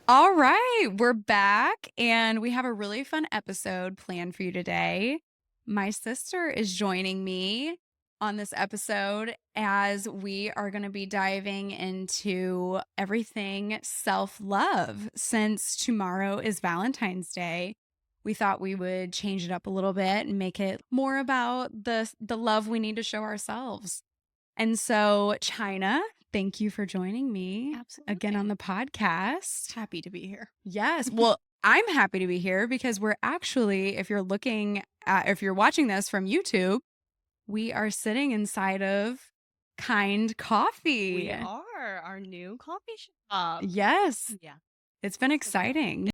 All right, we're back and we have a really fun episode planned for you today. My sister is joining me on this episode as we are going to be diving into everything self-love. Since tomorrow is Valentine's Day, we thought we would change it up a little bit and make it more about the love we need to show ourselves. And so, Chyna, thank you for joining me again on the podcast. Happy to be here. Yes. Well, I'm happy to be here because we're actually, if you're watching this from YouTube, we are sitting inside of Kind Coffee. We are our new coffee shop. Yes. Yeah. It's been exciting.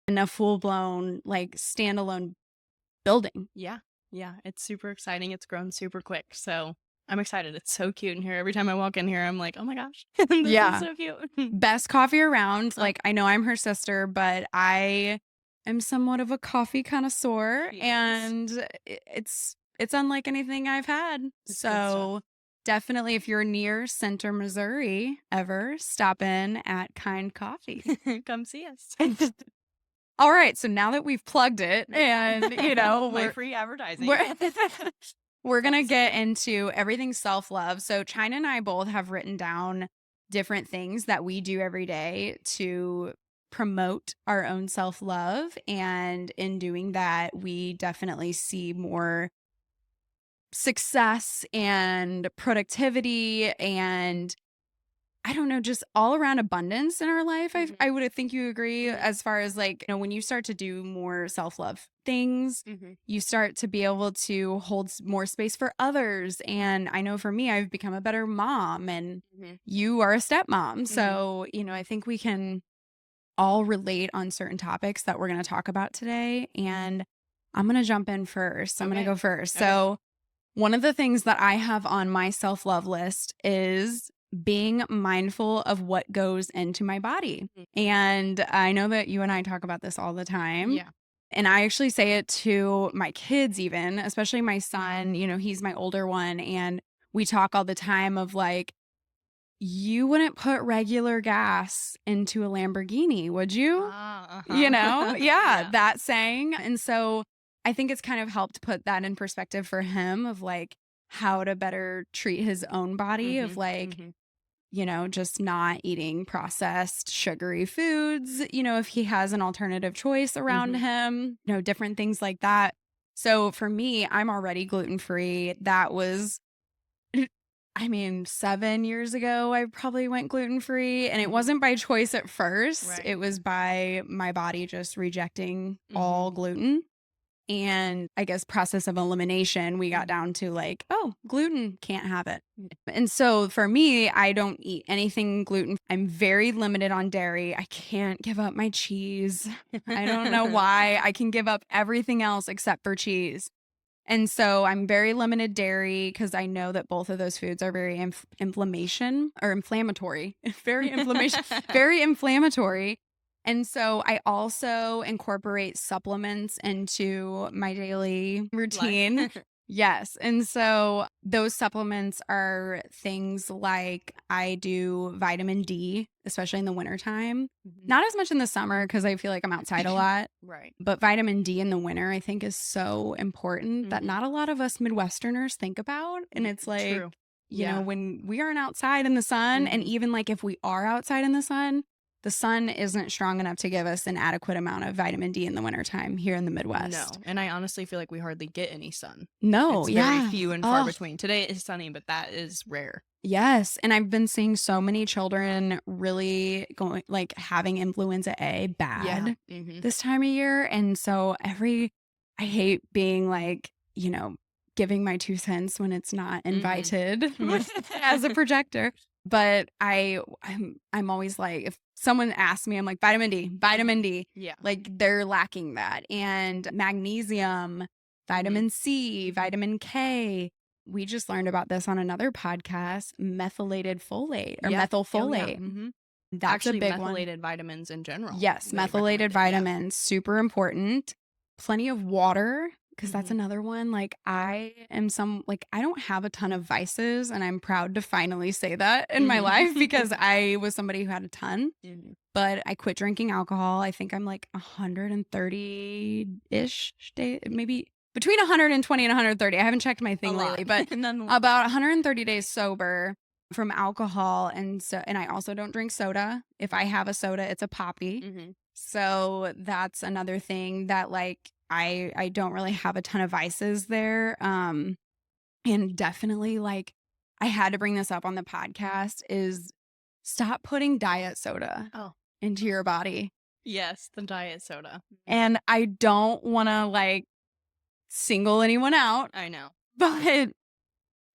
In a full-blown, like, standalone building. Yeah. It's super exciting. It's grown super quick. So I'm excited. It's so cute in here. Every time I walk in here, I'm like, oh my gosh, this is so cute. Best coffee around. Like, I know I'm her sister, but I am somewhat of a coffee connoisseur, and it's unlike anything I've had. So definitely, if you're near Center, Missouri, ever, stop in at Kind Coffee. Come see us. All right. So now that we've plugged it and, my free advertising, we're going to get into everything self-love. So Chyna and I both have written down different things that we do every day to promote our own self-love. And in doing that, we definitely see more success and productivity and, I don't know, just all around abundance in our life. I would think you agree, as far as, like, when you start to do more self-love things, you start to be able to hold more space for others. And I know for me, I've become a better mom, and you are a stepmom. So, I think we can all relate on certain topics that we're going to talk about today. And I'm going to jump in first. I'm going to go first. So one of the things that I have on my self-love list is being mindful of what goes into my body. And I know that you and I talk about this all the time. Yeah. And I actually say it to my kids, even, especially my son. He's my older one. And we talk all the time of, like, you wouldn't put regular gas into a Lamborghini, would you? Yeah, that saying. And so I think it's kind of helped put that in perspective for him of, like, how to better treat his own body, of, like, just not eating processed sugary foods, if he has an alternative choice around him, different things like that. So for me, I'm already gluten-free. That was, 7 years ago, I probably went gluten-free, and it wasn't by choice at first. Right. It was by my body just rejecting all gluten. And I guess process of elimination, we got down to, like, oh, gluten, can't have it. And so for me, I don't eat anything gluten. I'm very limited on dairy. I can't give up my cheese. I don't know why. I can give up everything else except for cheese. And so I'm very limited dairy because I know that both of those foods are very inflammatory. Very inflammatory. And so I also incorporate supplements into my daily routine. Yes. And so those supplements are things like, I do vitamin D, especially in the wintertime. Not as much in the summer because I feel like I'm outside a lot. Right. But vitamin D in the winter, I think, is so important that not a lot of us Midwesterners think about. And it's like, True. When we aren't outside in the sun, and even, like, if we are outside in the sun isn't strong enough to give us an adequate amount of vitamin D in the wintertime here in the Midwest. No. And I honestly feel like we hardly get any sun. No. It's very few and far between. Today is sunny, but that is rare. Yes. And I've been seeing so many children really going, like, having influenza A bad this time of year. And so I hate being, like, giving my 2 cents when it's not invited as a projector. But I'm always like, if someone asks me, I'm like, vitamin D. Yeah. Like, they're lacking that. And magnesium, vitamin C, vitamin K. We just learned about this on another podcast, methylated folate or methylfolate. That's actually a big methylated vitamins in general. Yes, methylated vitamins, super important. Plenty of water. because that's another one. Like I am I don't have a ton of vices, and I'm proud to finally say that in my life because I was somebody who had a ton, but I quit drinking alcohol. I think I'm like 130-ish days, maybe between 120 and 130. I haven't checked my thing lately, but about 130 days sober from alcohol. And I also don't drink soda. If I have a soda, it's a poppy. So that's another thing that like I don't really have a ton of vices there. And definitely like I had to bring this up on the podcast is stop putting diet soda into your body. Yes, the diet soda. And I don't want to like single anyone out. I know. But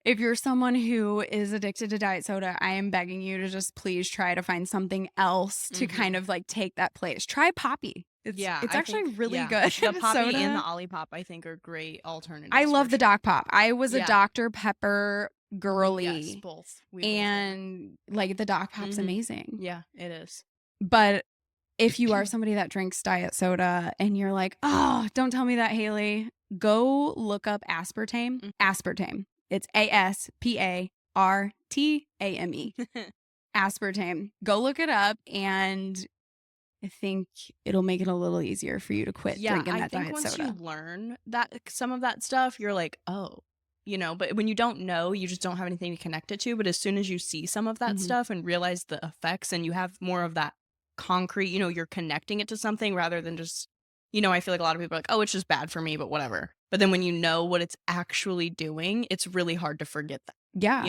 if you're someone who is addicted to diet soda, I am begging you to just please try to find something else to kind of like take that place. Try Poppy. It's actually really good. The Poppy soda. and the Olipop, I think, are great alternatives. I love the Doc Pop. I was a Dr. Pepper girly. Yes, both. And like the Doc Pop's amazing. Yeah, it is. But if you are somebody that drinks diet soda and you're like, oh, don't tell me that, Hayley, go look up aspartame. Aspartame. It's ASPARTAME. Aspartame. Go look it up, and I think it'll make it a little easier for you to quit drinking that diet soda. I think once you learn that some of that stuff, you're like, oh, but when you don't know, you just don't have anything to connect it to. But as soon as you see some of that stuff and realize the effects, and you have more of that concrete, you're connecting it to something rather than just, I feel like a lot of people are like, oh, it's just bad for me, but whatever. But then when you know what it's actually doing, it's really hard to forget that. Yeah.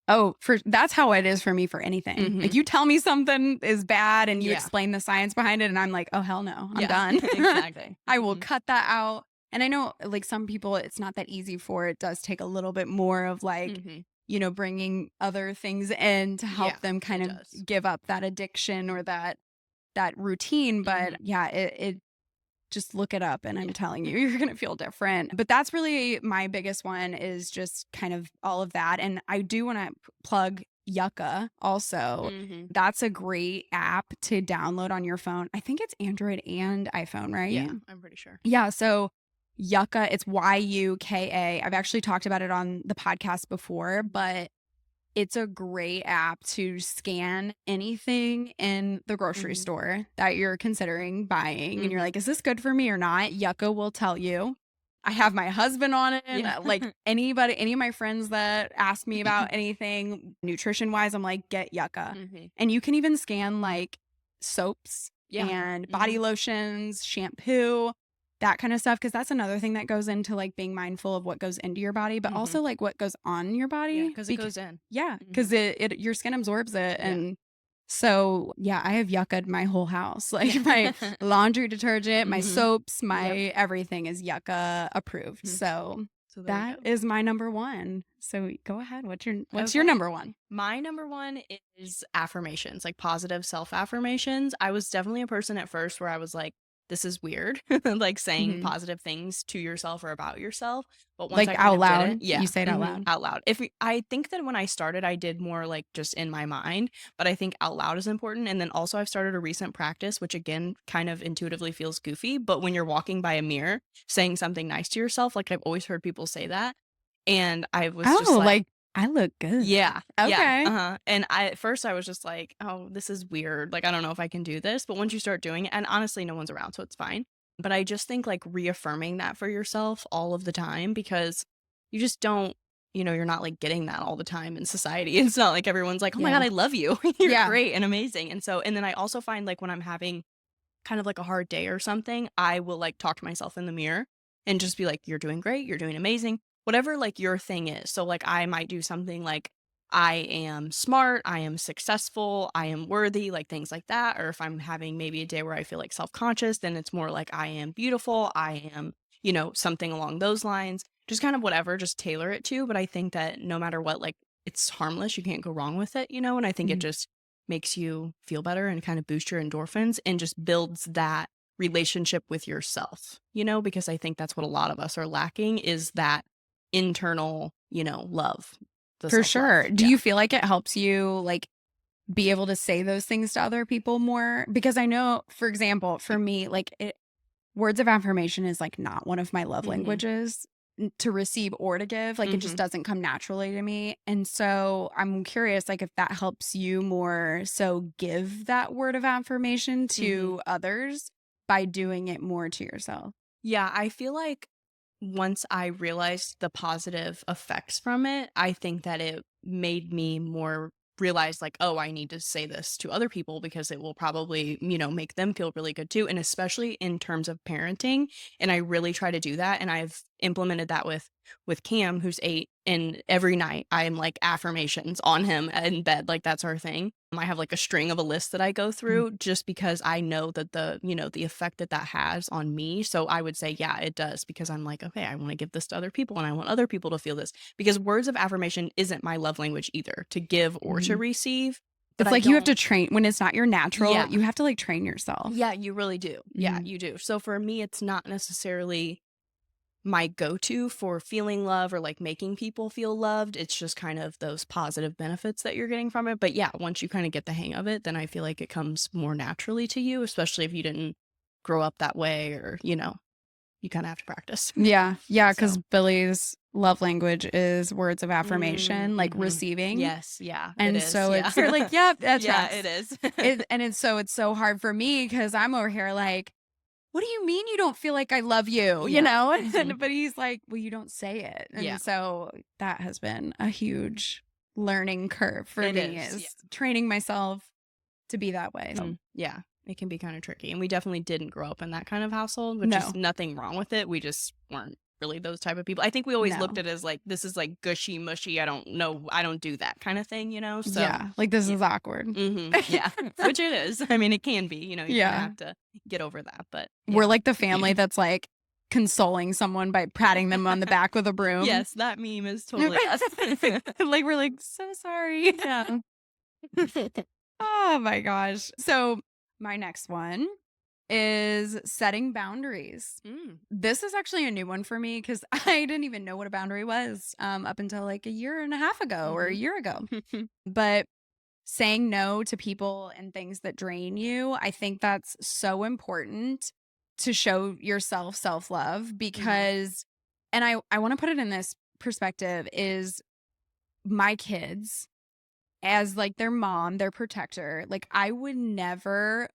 Oh, that's how it is for me for anything. Like you tell me something is bad and you explain the science behind it, and I'm like, oh, hell no, I'm done. Exactly. I will cut that out. And I know like some people, it's not that easy for. It does take a little bit more of like, bringing other things in to help them kind of give up that addiction or that routine. But it just look it up, and I'm telling you, you're going to feel different. But that's really my biggest one, is just kind of all of that. And I do want to plug Yucca also. That's a great app to download on your phone. I think it's Android and iPhone, right? Yeah, I'm pretty sure. Yeah. So Yucca, it's YUKA. I've actually talked about it on the podcast before, but it's a great app to scan anything in the grocery store that you're considering buying. And you're like, is this good for me or not? Yucca will tell you. I have my husband on it. Yeah. Like any of my friends that ask me about anything nutrition wise, I'm like, get Yucca. And you can even scan like soaps and body lotions, shampoo, that kind of stuff. Because that's another thing that goes into like being mindful of what goes into your body, but also like what goes on your body. Because it goes in. Yeah, because your skin absorbs it. And so, I have Yucca in my whole house. Like my laundry detergent, my soaps, my everything is Yucca approved. So that is my number one. So go ahead. What's your number one? My number one is affirmations, like positive self-affirmations. I was definitely a person at first where I was like, this is weird, like saying positive things to yourself or about yourself. But once like out loud, you say it out loud. Out loud. I think that when I started, I did more like just in my mind, but I think out loud is important. And then also I've started a recent practice, which again kind of intuitively feels goofy, but when you're walking by a mirror, saying something nice to yourself, like I've always heard people say that, and I was just like I look good. Yeah. Okay. Yeah, and at first I was just like, oh, this is weird. Like, I don't know if I can do this. But once you start doing it, and honestly, no one's around, so it's fine. But I just think like reaffirming that for yourself all of the time, because you just don't, you're not like getting that all the time in society. It's not like everyone's like, oh my God, I love you. You're great and amazing. And then I also find like when I'm having kind of like a hard day or something, I will like talk to myself in the mirror and just be like, you're doing great. You're doing amazing. Whatever like your thing is. So like I might do something like I am smart, I am successful, I am worthy, like things like that. Or if I'm having maybe a day where I feel like self-conscious, then it's more like I am beautiful, I am, something along those lines. Just kind of whatever, just tailor it to. But I think that no matter what, like it's harmless. You can't go wrong with it, and I think it just makes you feel better and kind of boost your endorphins and just builds that relationship with yourself, because I think that's what a lot of us are lacking, is that internal, love. For sure. Do you feel like it helps you like be able to say those things to other people more? Because I know, for example, for me, like words of affirmation is like not one of my love Mhm. languages to receive or to give. Like it just Mhm. doesn't come naturally to me. And so I'm curious, like, if that helps you more so give that word of affirmation Mhm. to others by doing it more to yourself. Yeah, I feel like once I realized the positive effects from it, I think that it made me more realize like, oh, I need to say this to other people because it will probably, make them feel really good too. And especially in terms of parenting. And I really try to do that. And I've implemented that with Cam, who's 8. And every night I'm like affirmations on him in bed. Like that's our thing. I have like a string of a list that I go Mm. through just because I know that the effect that that has on me. So I would say, yeah, it does because I'm like, okay, I want to give this to other people and I want other people to feel this because words of affirmation isn't my love language either to give or to Mhm. receive. But It's I like you have don't, to train when it's not your natural, yeah, you have to like train yourself. yeah, you really do. Yeah, Mhm. you do. So for me, it's not necessarily my go-to for feeling love or like making people feel loved. It's just kind of those positive benefits that you're getting from it. But yeah, once you kind of get the hang of it, then I feel like it comes more naturally to you, especially if you didn't grow up that way or, you kind of have to practice. Yeah. Yeah. Cause So, Billy's love language is words of affirmation, like mm-hmm. receiving. Yes, yeah, it And is. so Yeah. it's you're like, yep, that Yeah, it tracks. is. It's so hard for me because I'm over here like, what do you mean you don't feel like I love you? You Yeah. know? Hmm. But he's like, well, you don't say it. Yeah, And so that has been a huge learning curve for it me is. is training myself to be that way. So Yeah, it can be kinda tricky, and we definitely didn't grow up in that kind of household, which is no, nothing wrong with it, we just weren't really those type of people. I think we always looked no. at it as, like, this is, like, gushy, mushy, I don't know, I don't do that kinda thing, so Yeah. Like this yeah. is awkward. Mhm, yeah, which it is. I mean, it can be, you kinda Yeah. have to get over that, but We're yeah. like the family that's like consoling someone by patting them on the back with a broom. Yes, that meme is totally us. Like we're like, so sorry. Yeah. Oh my gosh. So, my next one is setting boundaries. Mm, This is actually a new one for me because I didn't even know what a boundary was up until like a year and a half ago or a mhm. year ago. But saying no to people and things that drain you, I think that's so important to show yourself self love Mhm, because, and I want to put it in this perspective is my kids as like their mom, their protector, like I would never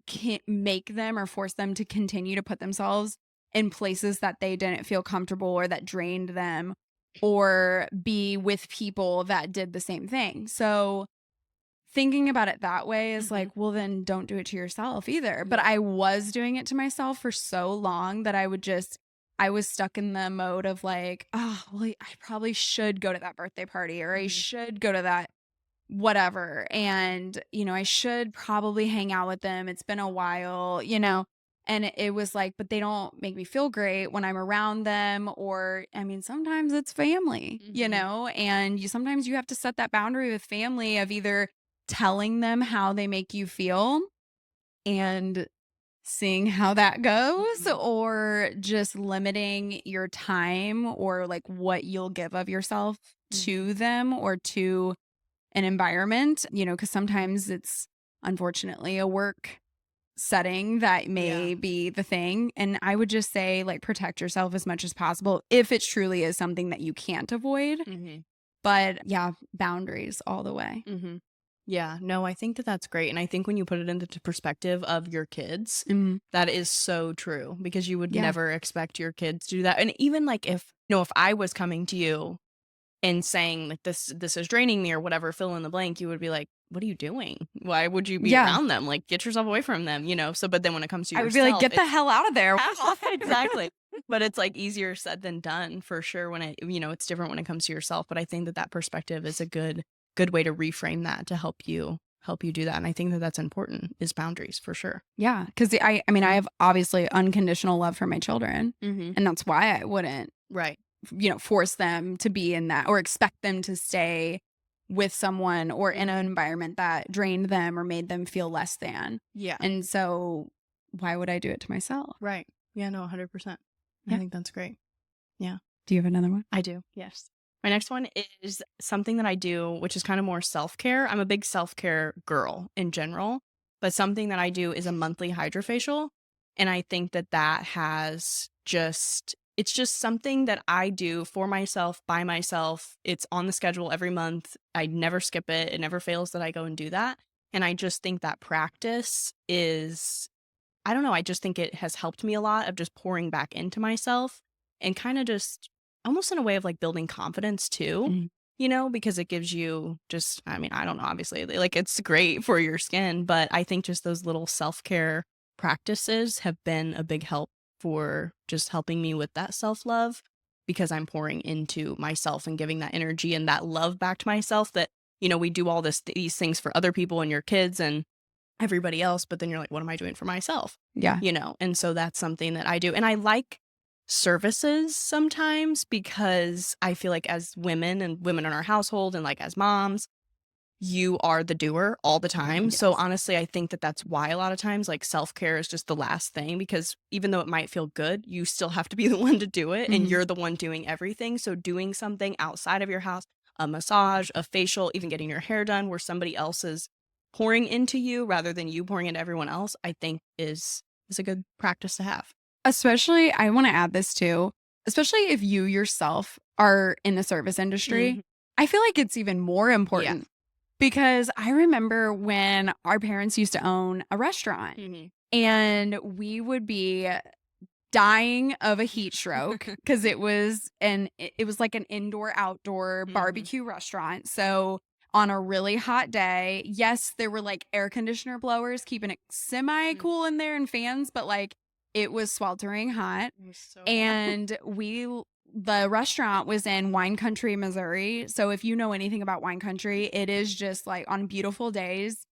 can't make them or force them to continue to put themselves in places that they didn't feel comfortable or that drained them or be with people that did the same thing. So thinking about it that way is mhm. like, well, then don't do it to yourself either. But Yeah. I was doing it to myself for so long that I was stuck in the mode of like, oh, well, I probably should go to that birthday party or I Mhm, should go to that whatever. And, I should probably hang out with them. It's been a while, and it was like, but they don't make me feel great when I'm around them. Or, I mean, sometimes it's family, mhm. and sometimes you have to set that boundary with family of either telling them how they make you feel and seeing how that goes Mhm, or just limiting your time or like what you'll give of yourself mhm. to them or to an environment, because sometimes it's unfortunately a work setting that Yeah. may be the thing. And I would just say, like, protect yourself as much as possible if it truly is something that you can't avoid. Mhm, But yeah, boundaries all the way. mhm. Yeah, no, I think that that's great, and I think when you put it into perspective of your kids, Mhm. that is so true because you would Yeah. never expect your kids to do that, and even, like, if I was coming to you and saying, like, "This is draining me," or whatever, fill in the blank, you would be like, "What are you doing? Why would you be Yeah. around them? Like, get yourself away from them," So, but then when it comes to I would be like, yourself, get the hell out of there. exactly. But it's, like, easier said than done for sure when it's different when it comes to yourself, but I think that that perspective is a good way to reframe that to help you do that, and I think that that's important is boundaries for sure. Yeah. Cause I mean, I Mhm. have obviously unconditional love for my children. Mhm. And that's why I wouldn't Right. force them to be in that or expect them to stay with someone or in an Mhm. environment that drained them or made them feel less than. Yeah. And so why would I do it to myself? Right. Yeah, no, 100%. I Yeah. think that's great. Yeah. Do you have another one? I do, yes. My next one is something that I do, which is kind of more self-care. I'm a big self-care girl in general, but something that I do is a monthly hydrofacial. And I think that that has just it's just something that I do for myself, by myself. It's on the schedule every month. I never skip it. It never fails that I go and do that. And I just think that practice is I don't know, I just think it has helped me a lot of just pouring back into myself and kind of just almost in a way of like building confidence too, Mhm. because it gives you just, I mean, I don't know, obviously, like it's great for your skin, but I think just those little self care practices have been a big help for just helping me with that self love because I'm pouring into myself and giving that energy and that love back to myself that, we do all these things for other people and your kids and everybody else, but then you're like, what am I doing for myself? Yeah. And so that's something that I do. And I like services sometimes because I feel like as women and women in our household and like as moms, you are the doer all the time. So Yes. honestly, I think that that's why a lot of times like self-care is just the last thing because even though it might feel good, you still have to be the one to do it and Mhm. you're the one doing everything. So doing something outside of your house, a massage, a facial, even getting your hair done where somebody else is pouring into you rather than you pouring into everyone else, I think is a good practice to have. Especially, I wanna add this too, especially if you yourself are in the service industry, Mhm. I feel like it's even more Yeah. important because I remember when our parents used to own a restaurant Mhm. and we would be dying of a heat stroke because it was like an indoor outdoor Mhm. barbecue restaurant. So on a really hot day, yes, there were like air conditioner blowers keeping it semi Mm. cool in there and fans, but like it was sweltering hot. It was so hot. And the restaurant was in wine country, Missouri. So if you know anything about wine country, it is just like on beautiful days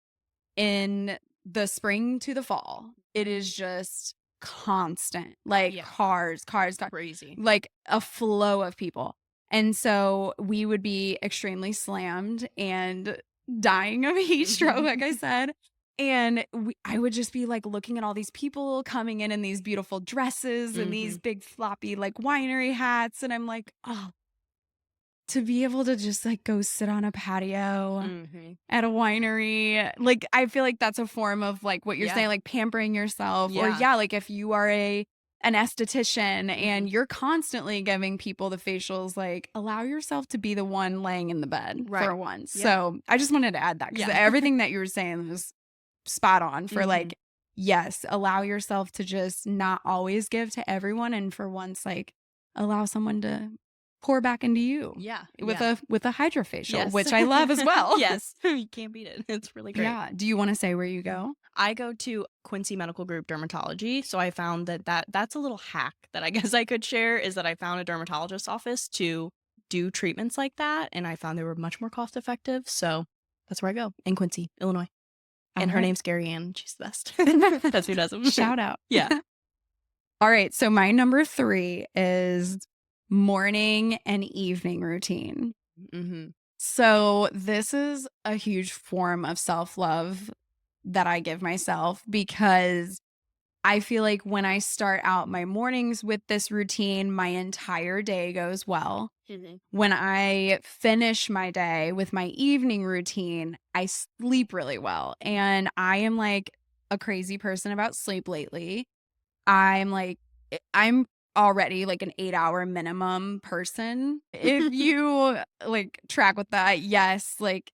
in the spring to the fall, it is just constant, like Yeah. cars, Crazy. like a flow of people. And so we would be extremely slammed and dying of a heat stroke, like I Mhm. said. And I would just be like looking at all these people coming in these beautiful dresses and these Mhm. big floppy like winery hats. And I'm like, oh, to be able to just like go sit on a patio Mhm. at a winery, like, I feel like that's a form of, like, what you're Yeah. saying, like, pampering yourself or, Yeah. yeah, like, if you are an esthetician and Mhm. you're constantly giving people the facials, like, allow yourself to be the one laying in the bed for Right. once. Yeah. So, I just wanted to add that because Yeah. everything that you were saying was spot on for, Mhm. like, yes, allow yourself to just not always give to everyone and for once, like, allow someone to pour back into you Yeah. with Yeah. a hydrofacial, Yes. which I love as well. Yes. You can't beat it. It's really great. Yeah. Do you wanna say where you go? I go to Quincy Medical Group Dermatology, so I found that's a little hack that I guess I could share is that I found a dermatologist's office to do treatments like that, and I found they were much more cost effective, so that's where I go, in Quincy, Illinois. And her Alright. name's Gary Ann, she's the best. That's who does them. Shout out. Yeah. Alright, so my number 3 is morning and evening routine. Mhm. So, this is a huge form of self-love that I give myself because I feel like when I start out my mornings with this routine, my entire day goes well. Mhm. When I finish my day with my evening routine, I sleep really well. And I am like a crazy person about sleep lately. I'm like, I'm already like an 8-hour minimum person. If you like track with that, yes, like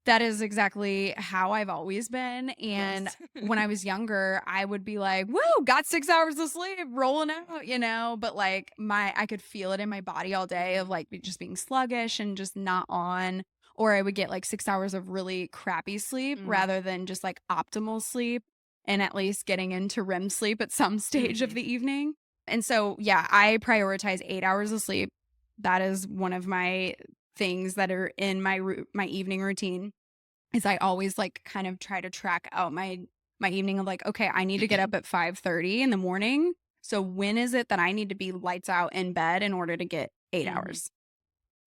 that is exactly how I've always been. And Yes. when I was younger, I would be like, woo, got 6 hours of sleep, rolling out. But like I could feel it in my body all day of Mhm. like just being sluggish and just not on. Or I would get like 6 hours of really crappy sleep Mhm. rather than just like optimal sleep and at least getting into REM sleep at some stage of Mhm. the evening. And so, yeah, I prioritize 8 hours of sleep. That is one of my things that are in my evening routine is I always like kind of try to track out my evening of like, okay, I need to get up at 5:30 in the morning. So when is it that I need to be lights out in bed in order to get 8 Mhm. hours?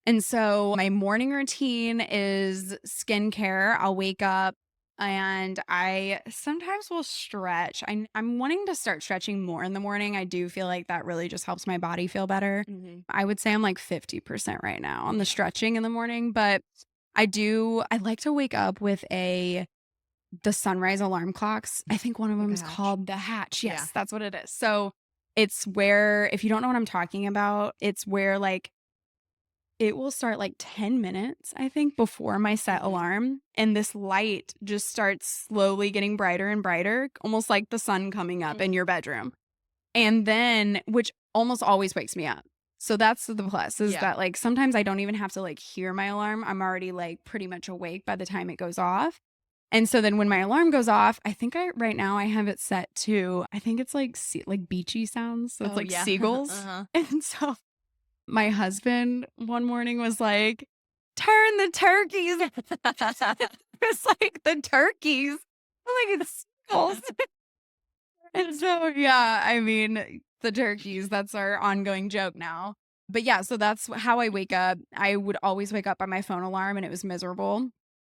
And so my morning routine is skincare. I'll wake up and I sometimes will stretch. I'm wanting to start stretching more in the morning. I do feel like that really just helps my body feel better. Mhm. I would say I'm like 50% right now on the Yeah. stretching in the morning, but I like to wake up with a the sunrise alarm clocks. I think one of Like them a is hatch. called the Hatch. Yeah. Yes, that's what it is. So it's where, if you don't know what I'm talking about, it's where like it will start like 10 minutes, I think, before my set Mhm. alarm. And this light just starts slowly getting brighter and brighter, almost like the sun coming up in Mhm. your bedroom. And then, which almost always wakes me up. So that's the plus, is Yeah. that like sometimes I don't even have to like hear my alarm. I'm already like pretty much awake by the time it goes off. And so then when my alarm goes off, I think right now I have it set to, I think it's like like beachy sounds. So it's Oh, like yeah. seagulls. Uh-huh. And so my husband one morning was like, "Turn the turkeys." It's like the turkeys. I'm like, it's seagulls. And so, yeah, I mean, the turkeys, that's our ongoing joke now. But yeah, so that's how I wake up. I would always wake up by my phone alarm and it was miserable.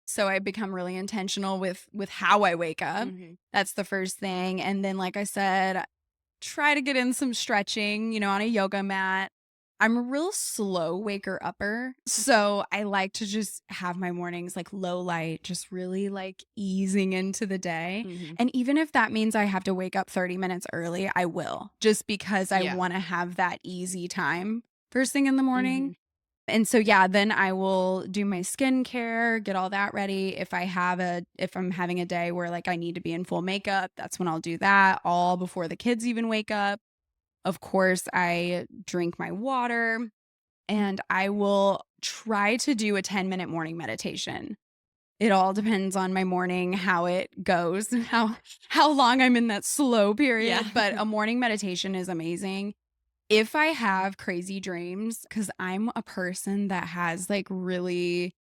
So I become really intentional with how I wake up. Mhm. That's the first thing. And then like I said, try to get in some stretching, on a yoga mat. I'm a real slow waker upper. So I like to just have my mornings like low light, just really like easing into the day. Mhm. And even if that means I have to wake up 30 minutes early, I will, just because I Yeah. want to have that easy time first thing in the morning. Mhm. And so yeah, then I will do my skincare, get all that ready. If I'm having a day where like I need to be in full makeup, that's when I'll do that all before the kids even wake up. Of course, I drink my water and I will try to do a 10-minute morning meditation. It all depends on my morning, how it goes, how long I'm in that slow Yeah. period, but a morning meditation is amazing. If I have crazy dreams, because I'm a person that has like really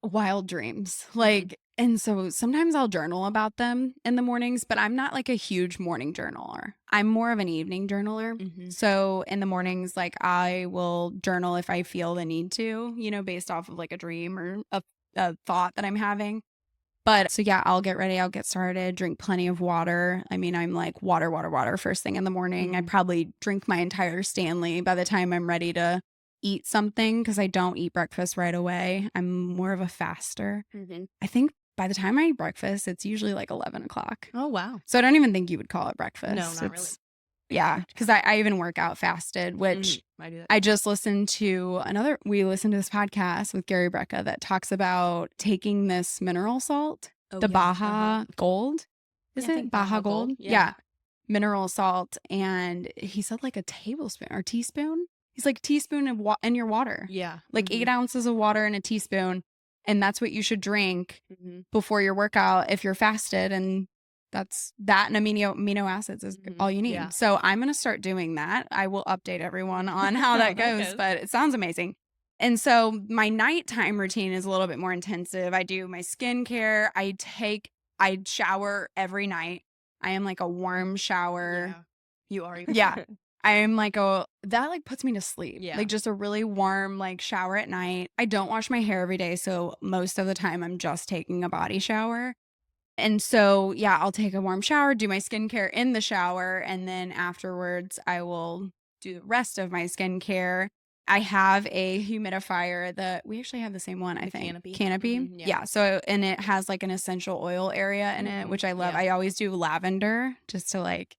wild dreams, Mhm. and so sometimes I'll journal about them in the mornings, but I'm not like a huge morning journaler. I'm more of an evening journaler. Mhm. So in the mornings, like I will journal if I feel the need to, based off of like a dream or a thought that I'm having. But so yeah, I'll get ready, I'll get started, drink plenty of water. I mean, I'm like water, water, water first thing in the morning. I Mhm. probably drink my entire Stanley by the time I'm ready to eat something because I don't eat breakfast right away. I'm more of a faster. Mhm. I think by the time I eat breakfast, it's usually like 11 o'clock. Oh, wow. So I don't even think you would call it No, breakfast. not really. Yeah, because I even work out fasted, Mhm. which I do that. I just listened to we listened to this podcast with Gary Brecka that talks about taking this mineral salt, Oh, the yeah. Uh-huh. Baja Gold. Yeah, Is I it think Baja Baja Gold? Gold. Yeah. Yeah. Mineral salt. And he said like a tablespoon or teaspoon. He's like teaspoon in your water, Yeah. like Mhm. 8 ounces of water in a teaspoon. And that's what you should drink Mhm. before your workout if you're fasted. And that's that and amino acids is Mhm. all you Yeah. need. So I'm going to start doing that. I will update everyone on how that goes, Okay. but it sounds amazing. And so my nighttime routine is a little bit more intensive. I do my skincare. I shower every night. I am like a warm shower. Yeah. You are. Yeah. I am like that like puts me to sleep. Yeah. Like just a really warm like shower at night. I don't wash my hair every day, so most of the time I'm just taking a body shower. And so, yeah, I'll take a warm shower, do my skincare in the shower, and then afterwards I will do the rest of my skincare. I have a humidifier that we actually have the same one, I The think. canopy. Canopy. Mhm. Yeah. Yeah. So, and it has like an essential oil area in it, Mhm. which I love. Yeah. I always do lavender just to like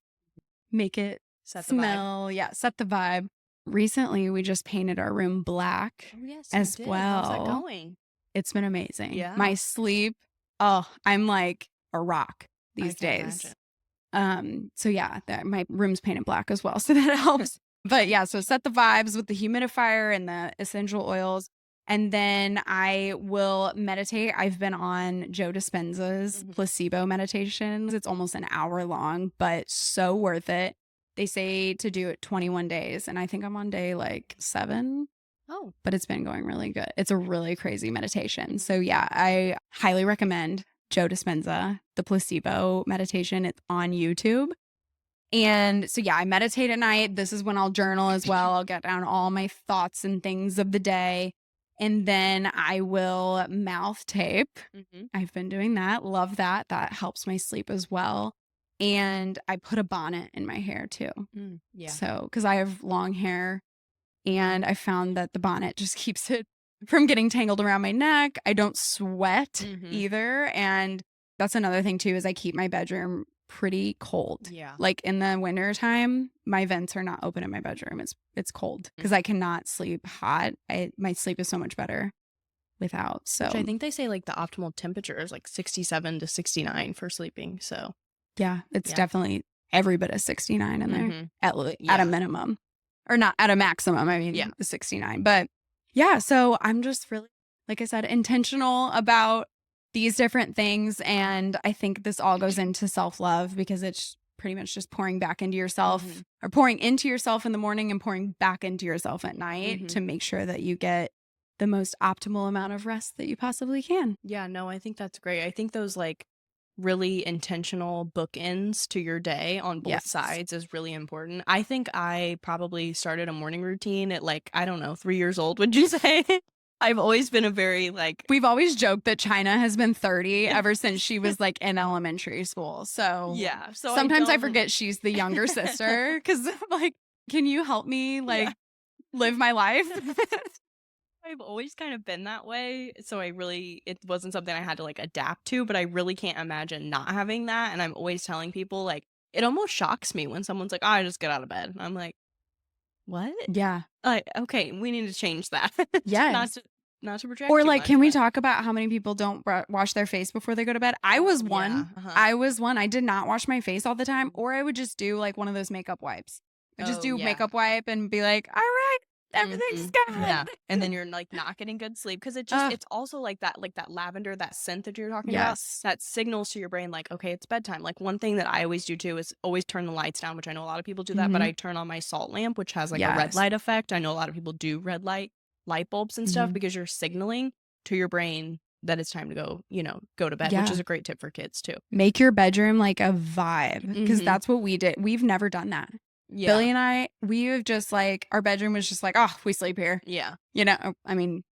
make it Set the vibe. smell. Yeah. Set the vibe. Recently, we just painted our room black Oh, yes, you as did. How's that well. going? It's been amazing. Yeah. My sleep, oh, I'm like a rock I these can imagine. days. So yeah, that my room's painted black as well, so that helps. But yeah, so set the vibes with the humidifier and the essential oils. And then I will meditate. I've been on Joe Dispenza's Mhm. placebo meditations. It's almost an hour long, but so worth it. They say to do it 21 days, and I think I'm on day like 7, Oh. but it's been going really good. It's a really crazy meditation. Mhm. So yeah, I highly recommend Joe Dispenza, the placebo meditation. It's on YouTube. And so yeah, I meditate at night. This is when I'll journal as well. I'll get down all my thoughts and things of the day. And then I will mouth tape. Mhm. I've been doing that. Love that. That helps my sleep as well. And I put a bonnet in my hair too. Mm. Yeah. So, because I have long hair and I found that the bonnet just keeps it from getting tangled around my neck. I don't sweat Mhm. either. And that's another thing too, is I keep my bedroom pretty cold. Yeah. Like in the winter time, my vents are not open in my bedroom. It's cold because Mhm. I cannot sleep hot. My sleep is so much better without. Which I So think they say, like, the optimal temperature is, like, 67 to 69 for sleeping, so yeah, it's yeah. definitely every bit of 69 in there Mhm. at a Yeah. minimum, or not at a maximum. I Yeah. mean, 69. But yeah, so I'm just really, like I said, intentional about these different things. And I think this all goes into self love because it's pretty much just pouring back into yourself Mhm. or pouring into yourself in the morning and pouring back into yourself at night Mhm. to make sure that you get the most optimal amount of rest that you possibly can. Yeah, no, I think that's great. I think those, like, really intentional bookends to your day on both Yes. sides is really important. I think I probably started a morning routine at, like, I don't know, 3 years old, would you say? I've always been a very, like We've always joked that China has been 30 ever since she was, like, in elementary school, so yeah, so I sometimes I don't forget she's the younger sister because 'cause I'm like, "Can you help me, Yeah. like, live my life?" I've always kind of been that way, so it wasn't something I had to, like, adapt to, but I really can't imagine not having that, and I'm always telling people, like, it almost shocks me when someone's like, "Oh, I just get out of bed." And I'm like, "What?" Yeah. Okay, we need to change that. Not Yes. to not to project Or, too like, much, can we but talk about how many people don't wash their face before they go to bed? I oh, was one. yeah, uh-huh. I was one. I did not wash my face all the time, or I would just do, like, one of those makeup wipes. I just Oh, do yeah. makeup wipe and be like, "Alright, everything's Mhm. Yeah, and good." then you're, like, not getting good sleep because Ugh, it's also like that lavender, that scent that you're talking about, yes. that signals to your brain, like, "Okay, it's bedtime." Like, one thing that I always do too is always turn the lights down, which I know a lot of people do that, but Mhm. I turn on my salt lamp, which has, like, a red Yes. light effect. I know a lot of people do red light bulbs and stuff Mhm. because you're signaling to your brain that it's time to go to bed, which is Yeah. a great tip for kids too. Make your bedroom like a vibe because Mhm. that's what we did. We've never done that. Yeah. Billy and I, we have just like our bedroom was just like, "Oh, we sleep here." Yeah. I mean,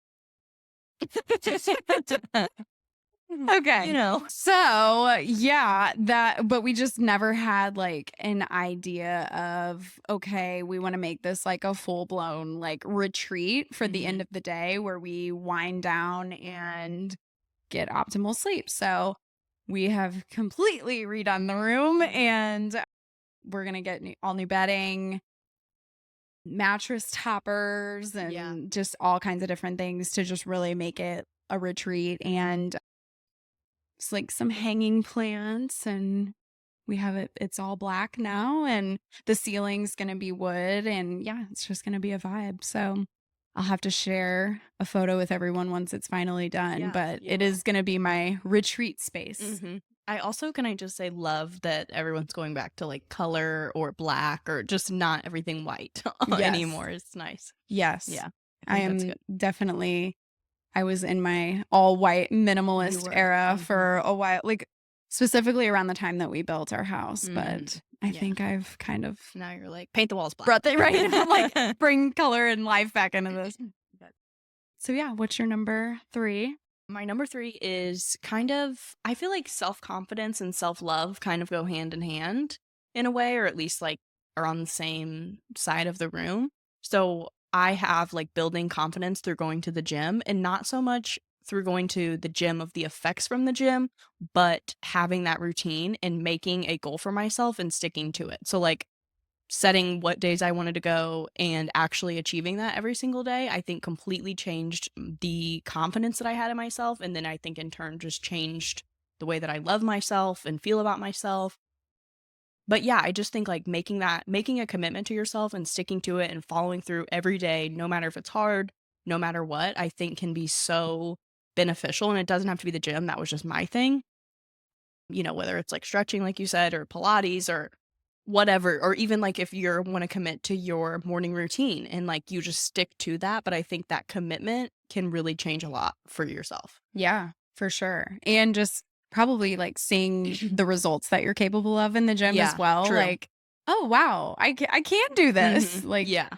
You okay. know? So, yeah, that but we just never had like an idea of, okay, we want to make this like a full-blown like retreat for the end Mhm. of the day where we wind down and get optimal sleep. So, we have completely redone the room and we're going to get all new bedding, mattress toppers, Yeah. and just all kinds of different things to just really make it a retreat. And it's like some hanging plants, and we have it's all black now, and the ceiling's going to be wood. And yeah, it's just going to be a vibe. So I'll have to share a photo with everyone once it's finally done, Yes, but you it will. is going to be my retreat space. Mhm. I also can I just say love that everyone's going back to, like, color or black or just not everything white Yes. anymore. It's nice. Yes. Yeah. I I think that's am good. definitely I was in my all white You minimalist were. era Mhm. for a while, like specifically around the time that we built our house. Mhm. But I Yeah. think I've kind of Now you're like, "Paint the walls black." brought that right in, like bring color and life back into this. Good. So yeah, what's your number 3? My number 3 is kind of I feel like self-confidence and self-love kind of go hand in hand in a way, or at least, like, are on the same side of the room. So, I have, like, building confidence through going to the gym, and not so much through going to the gym of the effects from the gym, but having that routine and making a goal for myself and sticking to it. So, like, setting what days I wanted to go and actually achieving that every single day, I think completely changed the confidence that I had in myself. And then I think in turn just changed the way that I love myself and feel about myself. But yeah, I just think like making a commitment to yourself and sticking to it and following through every day, no matter if it's hard, no matter what, I think can be so beneficial. And it doesn't have to be the gym. That was just my thing. Whether it's like stretching, like you said, or Pilates or whatever, or even like if you want to commit to your morning routine and like you just stick to that. But I think that commitment can really change a lot for yourself. Yeah, for sure. And just probably like seeing the results that you're capable of in the gym as Yeah, well. true. Like, oh wow, I can do this. Like, Yeah.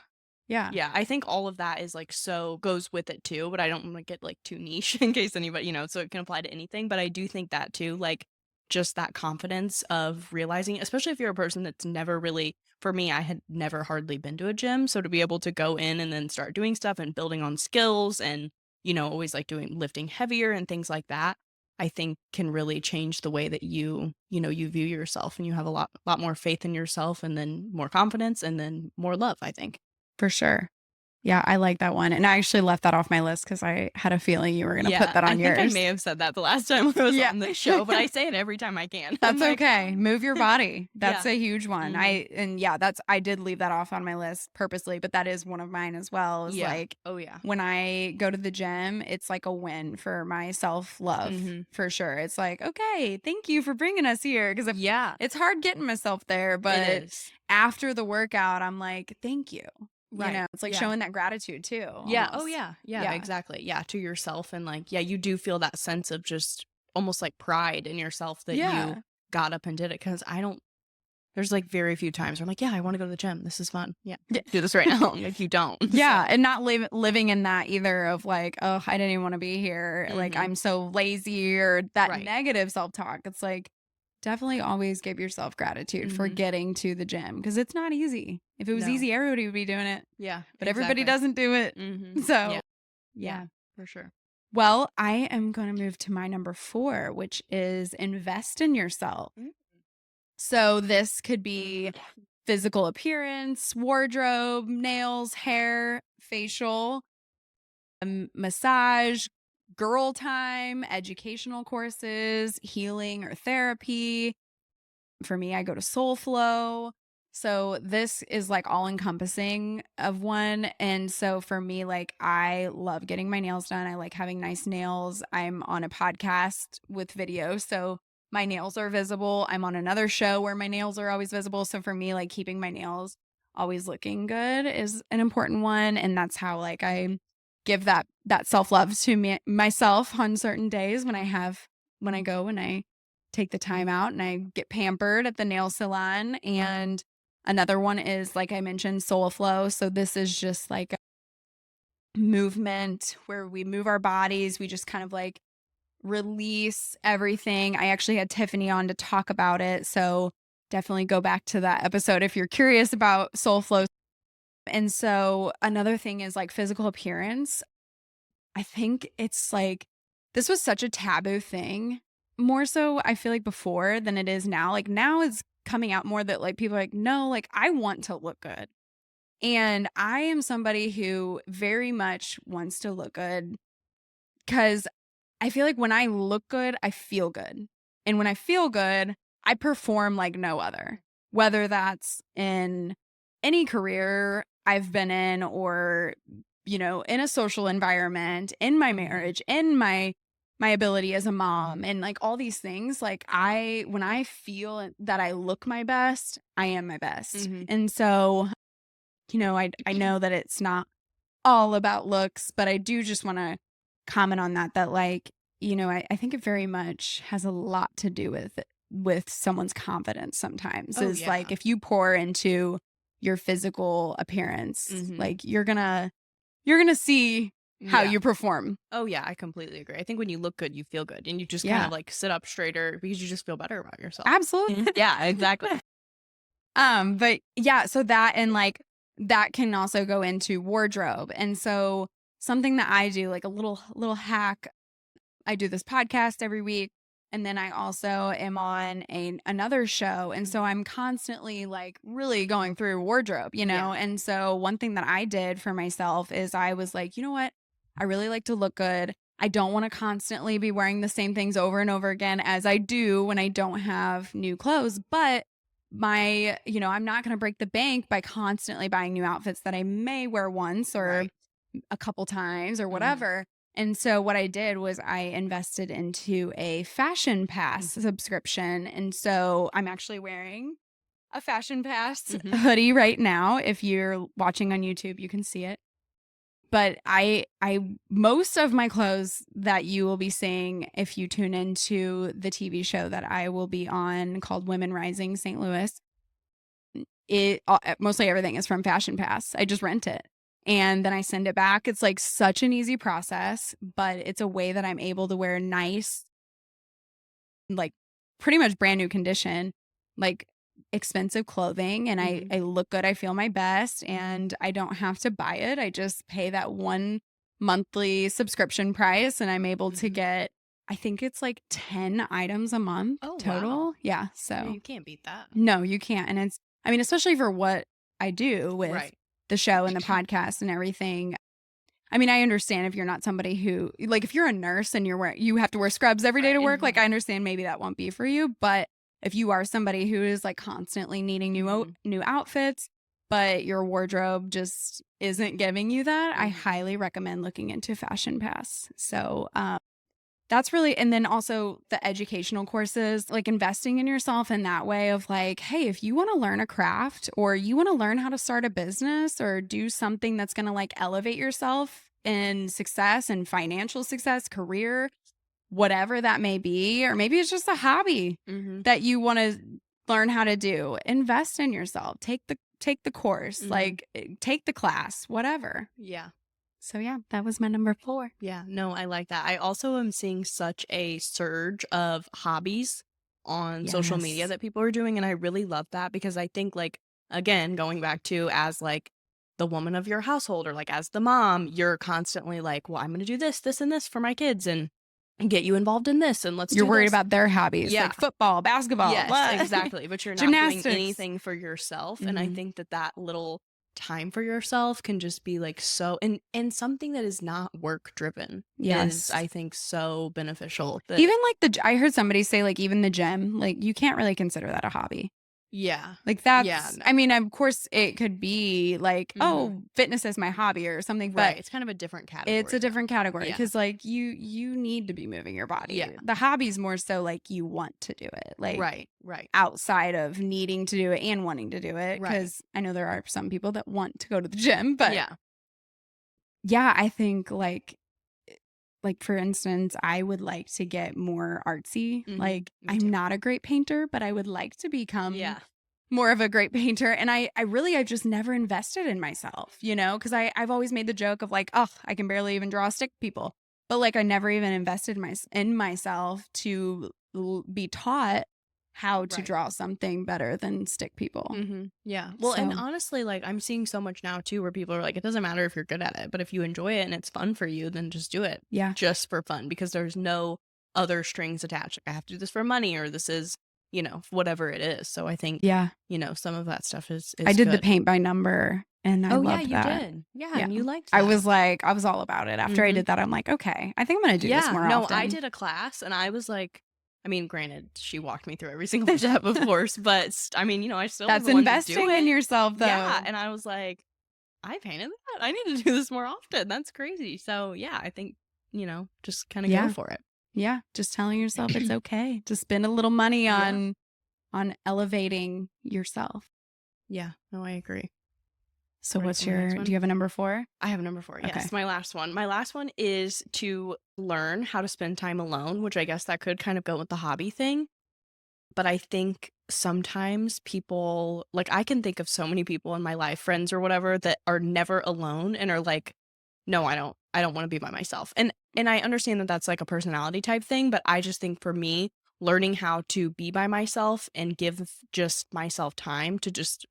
yeah. Yeah. I think all of that is like so goes with it too, but I don't want to get like too niche in case anybody, so it can apply to anything. But I do think that too, like just that confidence of realizing, especially if you're a person that's never really, for me, I had never hardly been to a gym. So to be able to go in and then start doing stuff and building on skills and always like doing lifting heavier and things like that, I think can really change the way that you view yourself, and you have a lot more faith in yourself, and then more confidence, and then more love, I think. For sure. Yeah, I like that one, and I actually left that off my list because I had a feeling you were gonna put Yeah, that I on think I yours. may have said that the last time I was Yeah. on the show, but I say it every time I can. I'm That's like, okay. Move your body. That's yeah. a huge one. Mhm. I did leave that off on my list purposely, but that is one of mine as well. Is Yeah. like Oh, yeah. when I go to the gym, it's like a win for my self-love Mhm. for sure. It's like, okay, thank you for bringing us here because Yeah, it's hard getting myself there, it but is. after the workout, I'm like, thank you. Right. It's like Yeah. showing that gratitude too, Yeah. Oh, almost. yeah. Yeah, Yeah. exactly. Yeah, to yourself, and like, yeah, you do feel that sense of just almost like pride in yourself that you Yeah. got up and did it. Because I don't there's like very few times where I'm like, "Yeah, I wanna go to the gym. This is fun. Yeah, Yeah. do this right now." Like, you don't. Yeah, So and not living in that either of like, "Oh, I didn't even wanna be here." Like, Mhm. "I'm so lazy," or that Right. negative self-talk. It's like, definitely always give yourself gratitude for Mhm. getting to the gym because it's not easy. If it was No. easy, everybody would be doing it, Yeah, but everybody exactly. doesn't do it. Mhm. Yeah. So, Yeah, yeah. for sure. Well, I am gonna move to my number 4, which is invest in yourself. Mm. So, this could be physical appearance, wardrobe, nails, hair, facial, massage, girl time, educational courses, healing or therapy. For me, I go to Soul Flow. So this is like all encompassing of one. And so for me, like I love getting my nails done. I like having nice nails. I'm on a podcast with video. So my nails are visible. I'm on another show where my nails are always visible. So for me, like keeping my nails always looking good is an important one. And that's how like I give that self-love to myself on certain days when I go and I take the time out and I get pampered at the nail salon. And another one is, like I mentioned, Soul Flow. So this is just like a movement where we move our bodies. We just kind of like release everything. I actually had Tiffany on to talk about it. So definitely go back to that episode if you're curious about Soul Flow. And so another thing is like physical appearance. I think it's like this was such a taboo thing. More so, I feel like before than it is now. Like now it's coming out more that like people are like, no, like I want to look good. And I am somebody who very much wants to look good because I feel like when I look good, I feel good. And when I feel good, I perform like no other, whether that's in any career I've been in or, in a social environment, in my marriage, in my ability as a mom and like all these things. Like when I feel that I look my best, I am my best. Mhm. And so, I know that it's not all about looks, but I do just want to comment on that like, I think it very much has a lot to do with someone's confidence sometimes. Oh, Is like yeah. if you pour into your physical appearance, Mhm. like you're gonna see how Yeah. you perform. Oh, yeah, I completely agree. I think when you look good, you feel good, and you just kind Yeah. of, like, sit up straighter because you just feel better about yourself. Absolutely. Yeah, exactly. But yeah, so that and like that can also go into wardrobe. And so something that I do, like a little hack, I do this podcast every week. And then I also am on another show. And so I'm constantly like really going through wardrobe, Yeah. And so one thing that I did for myself is I was like, you know what? I really like to look good. I don't want to constantly be wearing the same things over and over again as I do when I don't have new clothes. But I'm not going to break the bank by constantly buying new outfits that I may wear once or Right. a couple times or Mhm. whatever. And so what I did was I invested into a fashion pass Mhm. subscription. And so I'm actually wearing a fashion pass Mhm. hoodie right now. If you're watching on YouTube, you can see it. But I most of my clothes that you will be seeing if you tune into the TV show that I will be on called Women Rising St. Louis, mostly everything is from Fashion Pass. I just rent it and then I send it back. It's like such an easy process, but it's a way that I'm able to wear nice, like pretty much brand new condition, like expensive clothing and I Mhm. look good, I feel my best and I don't have to buy it. I just pay that one monthly subscription price, and I'm able to Mhm. get, I think it's like 10 items a month Oh, wow. total. Yeah. Yeah, So you can't beat that. no, you can't. And it's, I mean, especially for what I do with Right. the show and the podcast and everything. I mean, I understand if you're not somebody who, like, if you're a nurse and you have to wear scrubs every day Right. to work, like, Mhm. I understand maybe that won't be for you. But if you are somebody who is like constantly needing Mhm. new outfits, but your wardrobe just isn't giving you that, I Mhm. highly recommend looking into Fashion Pass. So, that's really, and then also the educational courses, like investing in yourself in that way of like, hey, if you want to learn a craft or you want to learn how to start a business or do something that's going to like elevate yourself in success and financial success, career, whatever that may be, or maybe it's just a hobby Mhm. that you want to learn how to do, invest in yourself, take the course, Mhm. like take the class, whatever. Yeah. So yeah, that was my number 4. Yeah, no, I like that. I also am seeing such a surge of hobbies on social media Yes. that people are doing, and I really love that because I think, like, again, going back to as like the woman of your household or like as the mom, you're constantly like, well, I'm going to do this, this, and this for my kids and get you involved in this and let's You're do worried this. about their hobbies, Yeah. like football, basketball, Yes, blah, exactly, but you're not doing gymnastics. anything for yourself, and I Mhm. think that that little time for yourself can just be, like, so and something that is not work driven is, Yes. I think, so beneficial that Even like I heard somebody say like even the gym, like you can't really consider that a hobby. yeah. Like Yeah, that's, no. I mean, of course it could be like, Mhm. oh, fitness is my hobby or something, but Right, it's kind of a different it's category, a though. different category Yeah. because like you need to be moving your Yeah. body. The hobby's more so like you want to do it, like Right, right, outside of needing to do it and wanting to do it. right. Cause I know there are some people that want to go to the gym, but Yeah. yeah, I think like for instance, I would like to get more artsy. Mhm. Like Me I'm too. not a great painter, but I would like to become Yeah. more of a great painter. And I've just never invested in myself, because I've always made the joke of like, oh, I can barely even draw stick people. But like I never even invested in myself to be taught how to Right. draw something better than stick people. Yeah. Well, and So honestly, like I'm seeing so much now too where people are like, it doesn't matter if you're good at it, but if you enjoy it and it's fun for you, then just do it yeah. just for fun because there's no other strings attached. Like I have to do this for money or this is, whatever it is. So I think, Yeah. some of that stuff is I is did the good. paint by number and I Oh yeah, loved you that. did. Yeah, Yeah. and you liked I that. was like, I was all about it. After I Mhm. did that, I'm like, okay, I think I'm going to do this Yeah. more No, I often. did a class and I was like I mean, granted, she walked me through every single step, of course, but I mean, I still was That's the one to do investing in it. yourself, Yeah, though. and I was like, I painted that. I need to do this more often. That's crazy. So, yeah, I think, just kind of go Yeah. for it. Yeah. Just telling yourself it's okay to spend a little money Yeah. on elevating yourself. Yeah. No, I agree. So Ready for my next do one? you have a number 4? I have a number 4. Okay. Yes, my last one. My last one is to learn how to spend time alone, which I guess that could kind of go with the hobby thing. But I think sometimes people, like, I can think of so many people in my life, friends or whatever, that are never alone and are like, no, I don't want to be by myself. And I understand that that's like a personality type thing, but I just think for me, learning how to be by myself and give just myself time to just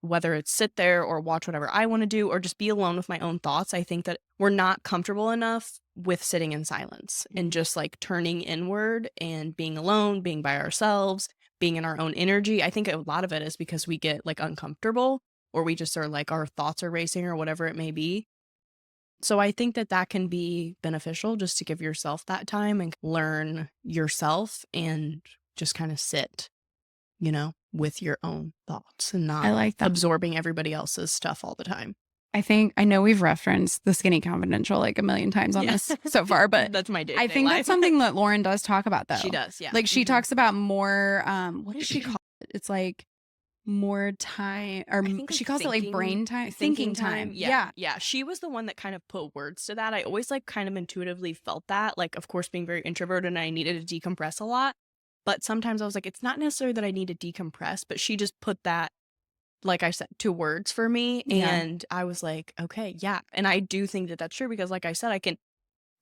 whether it's sit there or watch whatever I want to do or just be alone with my own thoughts, I think that we're not comfortable enough with sitting in silence and just like turning inward and being alone, being by ourselves, being in our own energy. I think a lot of it is because we get like uncomfortable or we just are like our thoughts are racing or whatever it may be. So I think that that can be beneficial just to give yourself that time and learn yourself and just kind of sit, with your own thoughts and I not like that. absorbing everybody else's stuff all the time. I know we've referenced the Skinny Confidential like a million times on Yeah. this so far, but That's my I day-to-day think that's life. something that Lauren does talk about She though. does, yeah. Like she Mhm. talks about more what does she call it? It's like more time or I think she like calls it like brain time, thinking thinking time. time. Yeah. Yeah. Yeah. She was the one that kind of put words to that. I always like kind of intuitively felt that, like of course being very introverted and I needed to decompress a lot. But sometimes I was like, it's not necessarily that I need to decompress, but she just put that, like I said, to words for me. Yeah. And I was like, okay, yeah. And I do think that that's true because, like I said, I can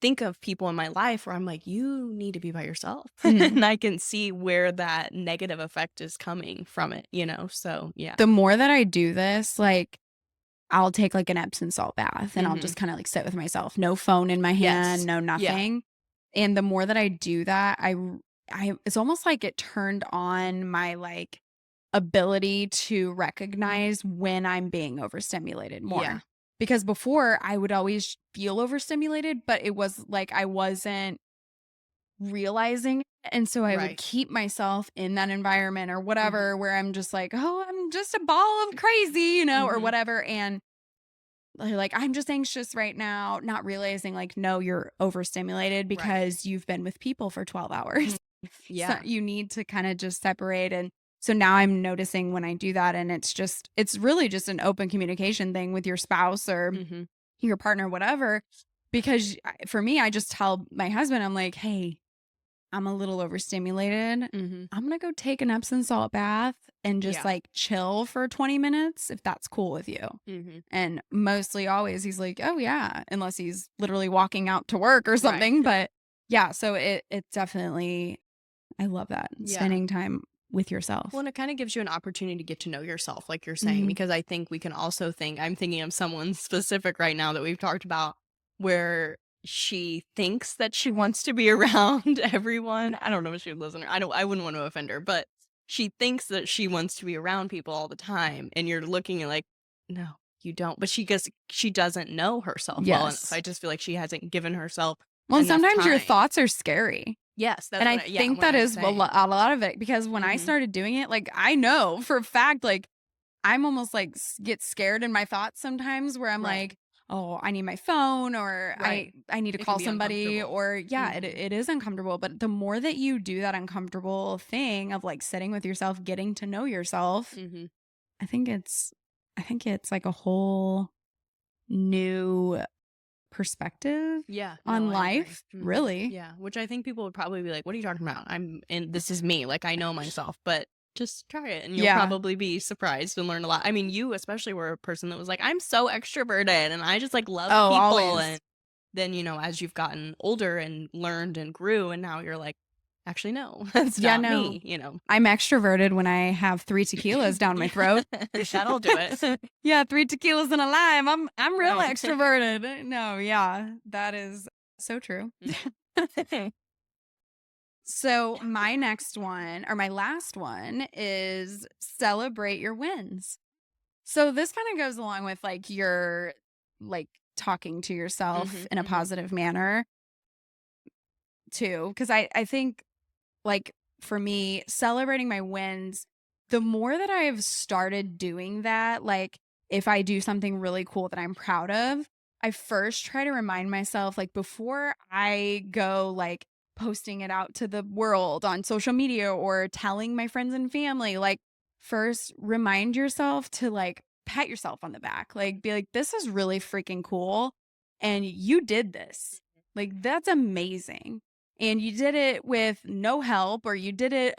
think of people in my life where I'm like, you need to be by yourself. Mhm. And I can see where that negative effect is coming from it, So, yeah. The more that I do this, like I'll take like an Epsom salt bath and I'll Mhm. just kind of like sit with myself. No phone in my hand, Yes. no Yeah. nothing. And the more that I do that, it's almost like it turned on my like ability to recognize when I'm being overstimulated Yeah. more. Because before I would always feel overstimulated, but it was like I wasn't realizing it, and so I would Right. keep myself in that environment or Mhm. whatever where I'm just like, "Oh, I'm just a ball of crazy," or Mhm. whatever, and they're like, "I'm just anxious right now," not realizing like, no, you're overstimulated Right. because you've been with people for 12 hours. Mm. So Yeah. you need to kinda just separate, and so now I'm noticing when I do that, and it's really just an open communication thing with your spouse or Mhm. your partner, whatever, because for me, I just tell my husband, I'm like, "Hey, I'm a little overstimulated. Mhm. I'm gonna go take an Epsom salt bath and just Yeah. like chill for 20 minutes if that's cool with you." Mhm. And mostly always he's like, "Oh yeah," unless he's literally walking out to work or Right. something. But yeah, so it definitely I love that. Yeah. Spending time with Well, yourself. and it kind of gives you an opportunity to get to know yourself, like you're saying, Mhm. because I think we can also think, I'm thinking of someone specific right now that we've talked about where she thinks that she wants to be around everyone. I don't know if she would listen. I wouldn't want to offend her, but she thinks that she wants to be around people all the time. And you're looking at like, no, you don't. But she doesn't know herself well enough. Yes. I just feel like she hasn't given herself Well, and enough sometimes your time. thoughts are scary. Yes, And that's I what yeah, think what that I'm is saying. a lot of it because when I Mhm. started doing it, like I know for a fact, like I'm almost like get scared in my thoughts sometimes where I'm Right. like, oh, I need my phone or Right. I need to It can call be somebody uncomfortable. or yeah, Mhm. it is uncomfortable. But the more that you do that uncomfortable thing of like sitting with yourself, getting to know yourself, Mhm. I think it's like a whole new perspective Yeah, no, on I agree. life, Mhm. really. Yeah, which I think people would probably be like, "What are you talking about? I'm and this is me, like, I know myself." But just try it and you'll Yeah. probably be surprised and learn a lot. I mean, you especially were a person that was like, "I'm so extroverted and I just, like, love Oh, people," always. and then, as you've gotten older and learned and grew, and now you're like, "Actually, no, that's Yeah, not no. me." I'm extroverted when I have 3 tequilas down my Yeah, throat. that'll do it. Yeah, 3 tequilas and a lime. I'm real Right. extroverted. No, yeah, that is so true. Mhm. So, my next one or my last one is celebrate your wins. So, this kinda goes along with, like, your like, talking to yourself Mhm, in a mhm. positive manner too, because I think like for me, celebrating my wins, the more that I've started doing that, like if I do something really cool that I'm proud of, I first try to remind myself, like before I go like posting it out to the world on social media or telling my friends and family, like first remind yourself to like pat yourself on the back, like be like, this is really freaking cool. And you did this. Like, that's amazing and you did it with no help or you did it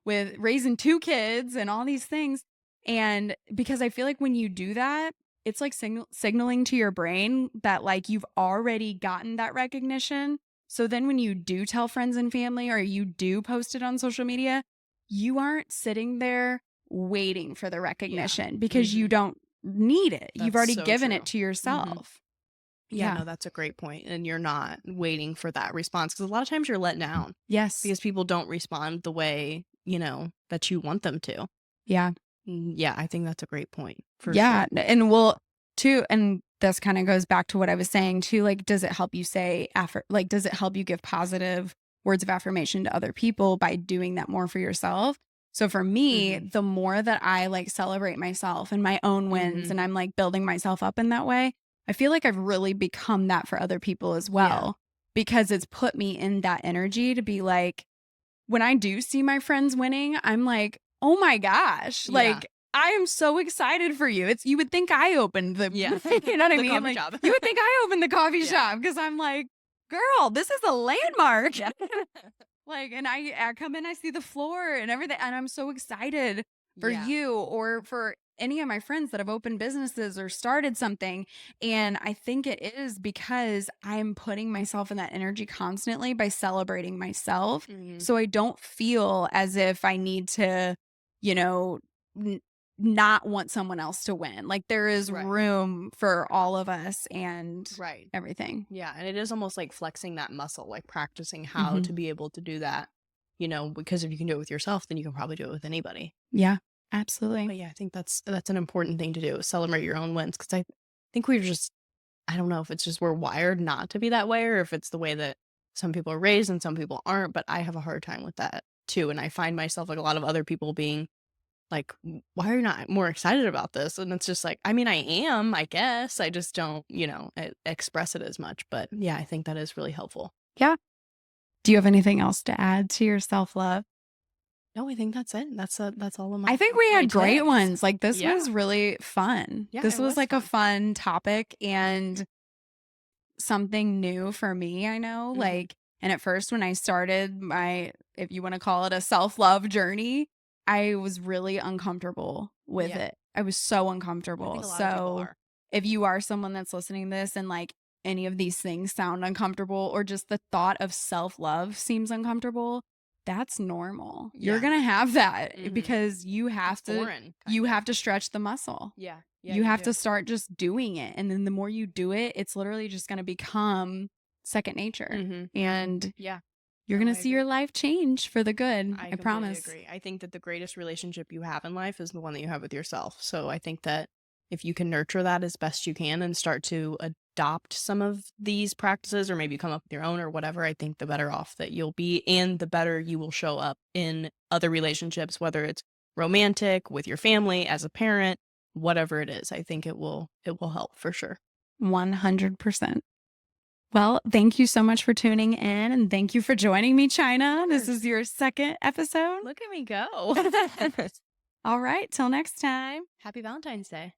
with raising 2 kids and all these things, and because I feel like when you do that, it's like signaling to your brain that like you've already gotten that recognition, so then when you do tell friends and family or you do post it on social media, you aren't sitting there waiting for the Yeah. recognition because you Mhm. don't need it, you've That's already so given true. it to Mhm. yourself. Yeah, Yeah. no, that's a great point, and you're not waiting for that response because a lot of times you're let down Yes. because people don't respond the way, that you want them to. Yeah. Yeah, I think that's a great point for Yeah, sure. and well, too, and this kinda goes back to what I was saying too, like, does it help you does it help you give positive words of affirmation to other people by doing that more for yourself? So for me, Mhm. the more that I, like, celebrate myself and my own wins Mhm. and I'm, like, building myself up in that way, I feel like I've really become that for other people as Yeah. well, because it's put me in that energy to be like when I do see my friends winning, I'm like, "Oh my gosh, Yeah. like, I am so excited for you." It's you would think I opened the Yeah. you know what I The mean? coffee Like, shop. you would think I opened the coffee Yeah. shop because 'cause I'm like, "Girl, this is a landmark." Yeah. Like, and I come in, I see the floor and everything, and I'm so excited for Yeah. you or for any of my friends that have opened businesses or started something. And I think it is because I'm putting myself in that energy constantly by celebrating myself. Mhm. So I don't feel as if I need to, you know, n- not want someone else to win. Like there is Right. room for all of us and Right. everything. Yeah, and it is almost like flexing that muscle, like practicing how Mhm. to be able to do that, because if you can do it with yourself, then you can probably do it with anybody. Yeah, absolutely. But yeah, I think that's an important thing to do, is celebrate your own wins, because I think we're just, I don't know if it's just we're wired not to be that way, or if it's the way that some people are raised and some people aren't, but I have a hard time with that too. And I find myself, like a lot of other people, being like, why are you not more excited about this? And it's just like, I mean, I am, I guess. I just don't, express it as much. But yeah, I think that is really helpful. Yeah. Do you have anything else to add to your self-love? No, I think that's it. That's all of I think we my had great tips. ones. Like this Yeah. was really fun. Yeah, This it was was like a fun. fun topic and something new for me, I know. Hmm. Like, and at first when I started my, if you want to call it a self-love journey, I was really uncomfortable with Yeah. it. I was so I uncomfortable. think a lot of people So are. if you are someone that's listening to this and like any of these things sound uncomfortable or just the thought of self-love seems uncomfortable, that's normal. You're Yeah. going to have that Hmm. because It's foreign, you kind of. have to stretch the muscle. Yeah. Yeah, You you have do. to start just doing it, and then the more you do it, it's literally just gonna become second nature, Hmm. Hmm. and Yeah. you're No, gonna I see your agree. life change for the good, I I completely promise. agree. I think that the greatest relationship you have in life is the one that you have with yourself. So I think that if you can nurture that as best you can and start to adopt some of these practices, or maybe come up with your own or whatever, I think the better off that you'll be, and the better you will show up in other relationships, whether it's romantic, with your family, as a parent, whatever it is. I think it will help for sure. 100%. Well, thank you so much for tuning in, and thank you for joining me, China. This is Course. your second episode. Look at me go. All right, till next time. Happy Valentine's Day.